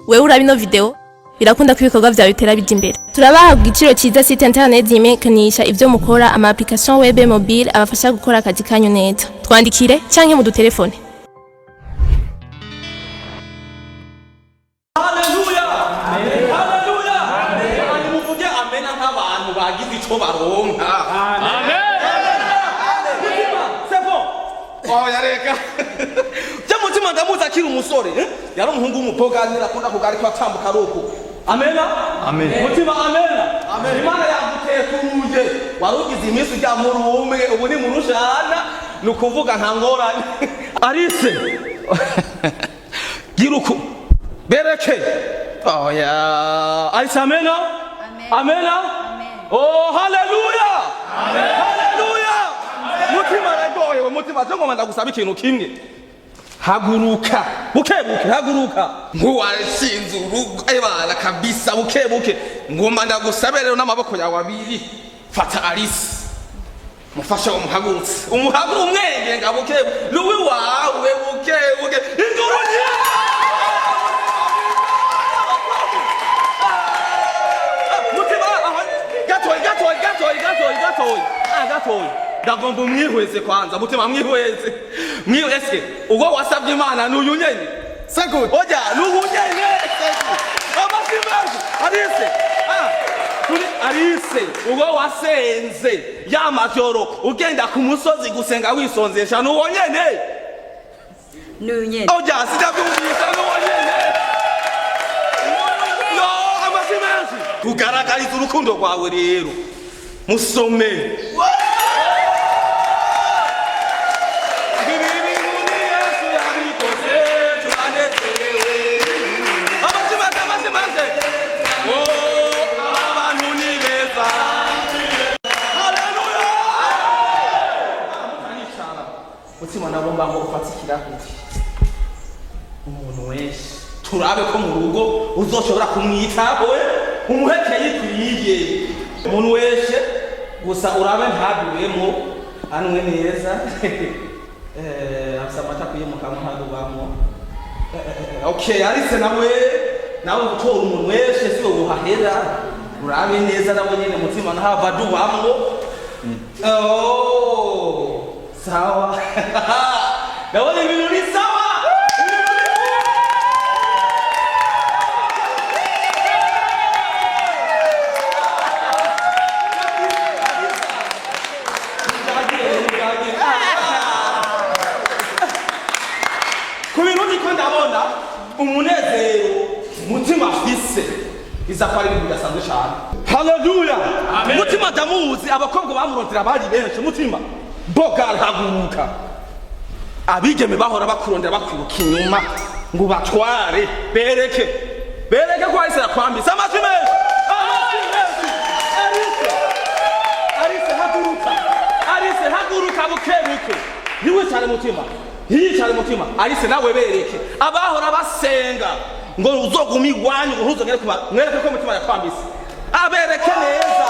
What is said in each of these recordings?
Wewe uraba ino video birakunda ko ibikorwa byawe bitera bija imbere. Turabaha igiciro cyiza site internet yimekanisha ivyo mukora ama application web mobile abafasha gukora akazi kanyu neza. Twandikire canke mu dutelefone. Haleluya! Haleluya! Amen. Muvuge amen nk'abantu bagize ico baronka. Amen. C'est bon. Oh yareka. Mutima ndamuza akiri umusore yari umuhungu w'umupogani akunda kugari kwa tambuka roko. Amena? Amen. Mutima amena. Amen. Imana yaguteye kuruje warugize iminsi rya murume ubu ni murushana nukuvuga nka ngorane. Arise. Giruku. Bereke. Oh ya. Arise amena? Amen. Amena? Amen. Oh haleluya. Amen. Haleluya. Mutima ragoye mutima jongo manda gusaba ikintu kimwe. Haguruka bukebuke haguruka nkuwashinze urugo ebana kabisa bukebuke ngomba ndagusabere rero n'amaboko yawe abiri fata Alice mufasha umuhagurutse umuhaguru umwenge ngabuke luwi wawe bukebuke induru mutima gatoyi ndagomba umwihweze kwanza mutima mwihweze eske ubwo wasabye Imana n'uyu nyene second oja n'uyu nyene abasimaje Alice ubwo wasenze y'amajoro ugenda ku musozi gusenga wisonzesha n'uwo nyene n'uyu nyene oja sidabyumvise n'uwo nyene no abasimaje ugaragariza urukundo rwawe rero musome Mutima nabomba ngo ufatsikira kuti umuntu wese turabe ko mu rugo uzoshobora kumwitaho umuhekeye kwiye umuntu wese gusa urabe ntaduwemo anwe neza afsamata kuye mukamwe hadubamo okay Alice nawe gutora umuntu wese siwo guhahera urabe neza nabo nyene mutima ntahava duwamo sawa ndabona ibintu ni sawa ku bintu niko ndabona umunezero mutima afise izakwari ibintu bidasanzwe cyane. Haleluya. Mutima ndamuzi abakobwa bamurondera bari benshi mutima boga haguruka abigeme bahora bakurondera bakwiruka inyuma ngo batware bereke ko Alice yakwambisa amajwi menshi Alice haguruka bukebuke yiwe cyane mutima Alice nawe bereke abahora basenga ngo uzoguma igwanyu ngo ntuzongere kuba mwereke ko mutima yakwambisa abereke neza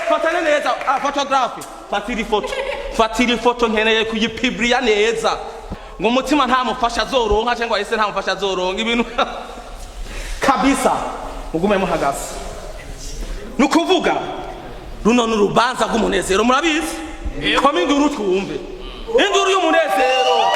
fatane neza photography fatiri foto nkeneye kuyipibriya neza ngo mutima nta mufasha zoronka cyangwa Alice nta mufasha zoronka ibintu kabisa mugume muhagaze nukuvuga runo n'urubanza rw'umunezero murabizi koma induru twumve induru y'umunezero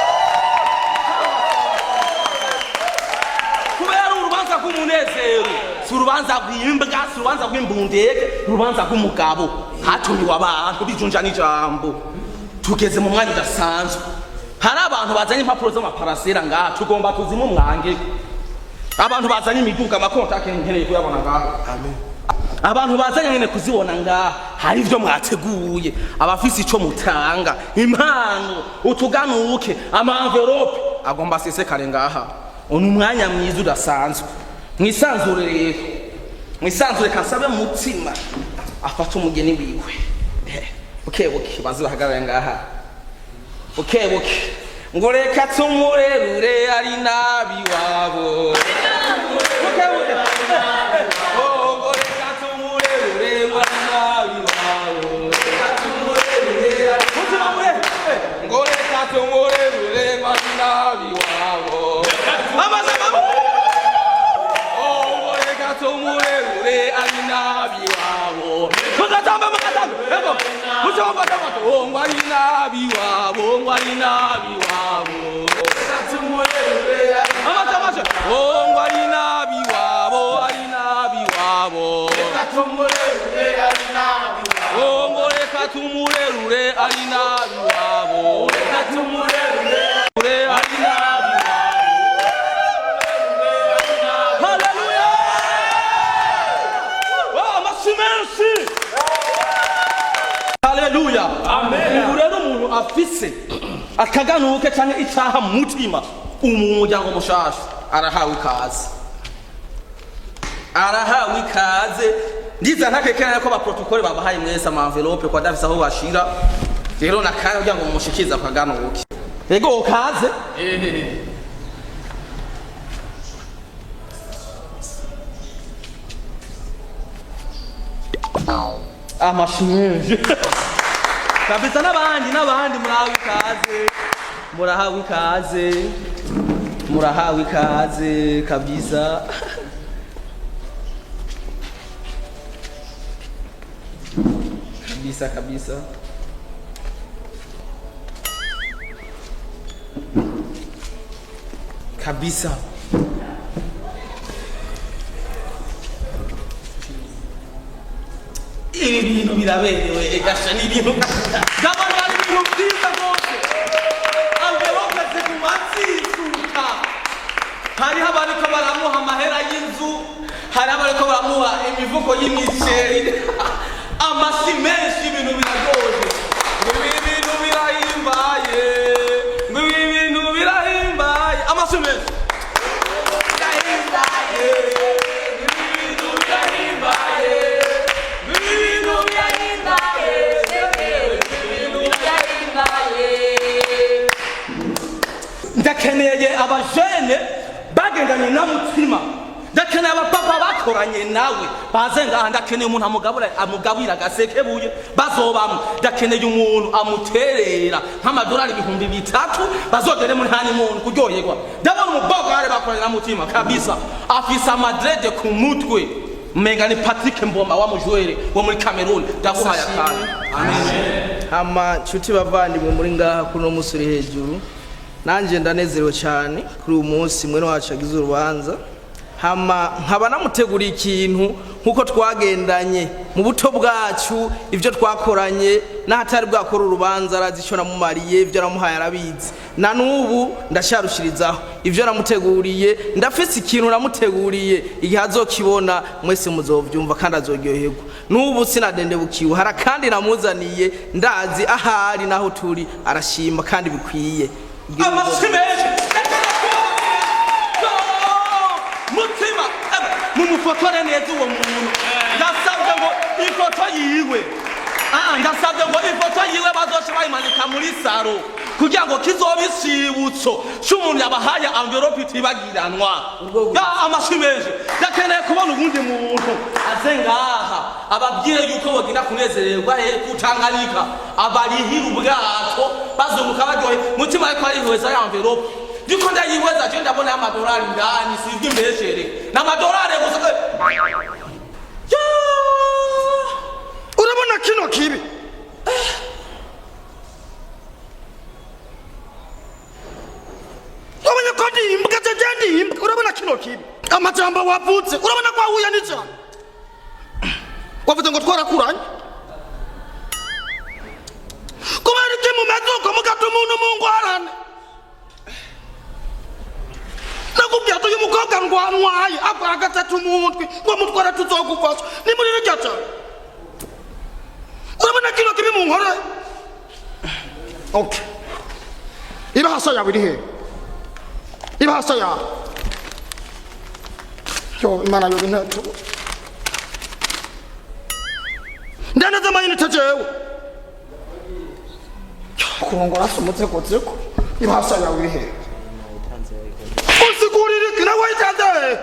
kubera urubanza rw'umunezero surubanza rw'imbwa surubanza rw'imbundege urubanza rw'umugabo hatumiwe abantu bijunja n'ijambo tugeze mu mwanya udasanzwe hari abantu bazanye impapuro z'amaparasera ngaha tugomba tuzimu mwange abantu bazanye imiduga amakontake nkeneye kuyabona ngaha amen abantu bazanye nyene kuzibona ngaha hari ivyo mwateguye abafisi ico mutanga impano utuganuke ama envelope agomba sesekare ngaha onu mwanya mwiza udasanzwe mwisanzure rero mwisanzure kasabe mutima afata umugeni wiwe bukebuke bazibahagarara ngaha bukebuke ngo reka tumurerure ari nabi wabo bukebuke ngo reka tumurerure ari nabi wabo mugatamba ego muchomba tabato ngwari nabi wabo amatamasha ngwari nabi wabo ngoreka tumurerure ari nabi wabo haleluya amasimensi haleluya amen urero umuntu afise akaganuke cyane icyaha mu mutima umuryango mushasha arahawe ikaze ndiza ntakekera ko ba protocole babahaye mwese ama envelope kwa davisa aho bashira rero nakaya kugira ngo mushikiza akaganuke yego kaze amashimwe kabisa n'abandi murahawe ikaze kabisa ibi bintu biraberewe gasha n'ibintu gabana ibintu byiza rwose envelope zikumatsisuka hariho abariko baramuha amahera y'inzu hari abariko baramuha imivugo y'imiceri amasi menshi ibintu biragoye ibintu birahimbaye amasi menshi ndakeneye abajene bagendanye na Mutima ndakeneye abapapa bakoranye nawe bazenga ndakeneye umuntu amugabira agasekebuye bazobamwe ndakeneye umuntu amuterera nk'amadolari 3,000 bazogere muri hani muntu kuryoherwa ndabona umubogare bakoranye na Mutima kabisa afisa amadrede ku mutwe menga ni Patrick Mbomba wa mujwere wo muri Cameroon ndaguhaye akanya amen hama nshuti bavandimwe muri ngaha kuno musuri hejuru nanje ndanezerewe cyane kuri uyu munsi mwene wacu agize urubanza hama nkaba namuteguriye ikintu nkuko twagendanye mu buto bwacu ibyo twakoranye n'ahatari bwakora urubanza arazi icyo namumariye ibyo namuhaye arabizi na n'ubu ndasharushirizaho ibyo namuteguriye ndafise ikintu namuteguriye igihe azokibona mwese muzovyumva kandi azoryoherwa n'ubu sinadendebukiwe hari kandi namuzaniye ndazi ahari naho turi arashima kandi bikwiye amasimeje Mutima mumufotore neza uwo muntu ndasabye ngo ifoto yiwe bazoce bayimanika muri saro kugira ngo kizobisibutso cy'umuntu yabahaye envelope itibagiranwa amasimeje ndakeneye kubona ubundi muntu aze ngaha ababwire yuko bogenda kunezererwa kutanganika abarihira ubwato bazunguka baryohe Mutima ariko arihweza ya envelope ndiko ndayihweza je ndabona amadolari ndani sivyo mbeshere n'amadolari gusa urabona kino kibi urabona ko ndimbwa ndimbwa urabona kino kibi amajambo wavutse urabona ko wahuye n'ijambo wavuze ngo twarakuranye kubera iki mumeze uko mugata umuntu mu ngwarane nakubwira uyu mukobwa ngwanwaye ava gatatu umutwe ngo mutwara tuzogufasha ni muri rya cyane urabona kino kibi mu nkore okay ibahasa yawe iri he ibahasa yawe yo imana yo binatu ndaneze mayinite jewe kurongora somutse kotseko ibahasa yawe iri he usigurire kina wayitanze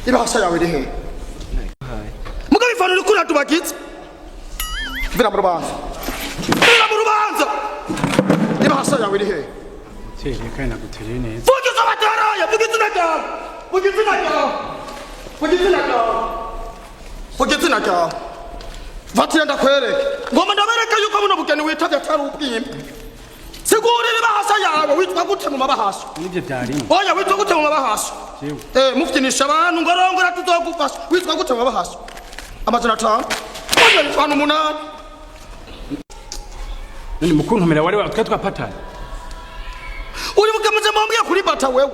ibahasa yawe iri he mugabifanira kuri tubakitse vira mu rubanza ibahasa yawe iri he Tere kana gutere neza. Vuga zo bataraye igitsina cyawe vuga izina cyawe vuga izina cyawe vuga izina cyawe vatira ndakwereke ngoma ndabereka yuko buno bugeni witavye atari ubwimba sigurira ibahasha yawe witwa gute mu mabahasha nibyo byari oya witwa gute mu mabahasha mufyinisha abantu ngorongora tuzogufasha witwa gute mu mabahasha amazina 5 oya witwa 8 ni mukuntumira wari watwe twapatana uri mukamaze mwambye kuri bata wewe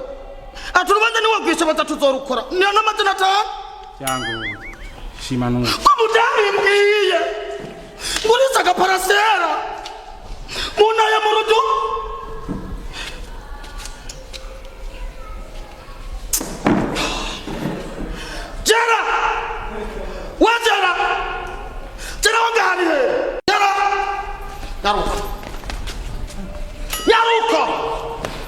aturubanza niwe gwisha batatu zorukora ni n'amazina 5 cyango shimanu ko mudari mbwiye muri saka parasera muna ya murudu jara wajara jara wangani he jara yaruko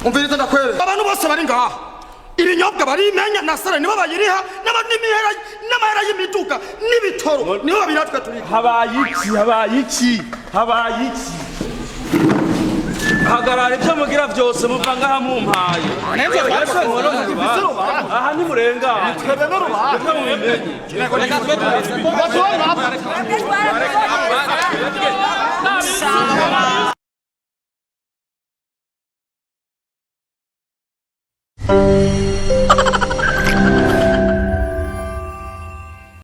umviriza ndakwere abantu bose bari ngaha ibinyobwa barimenya na sara nibo bayiriha n'amahera y'imiduga n'ibitoro nibo babiratwe turi habaye iki hagarara ibyo mugira byose muva ngaha mumpaye aha ni murenga twebwe n'urubanza mubimenye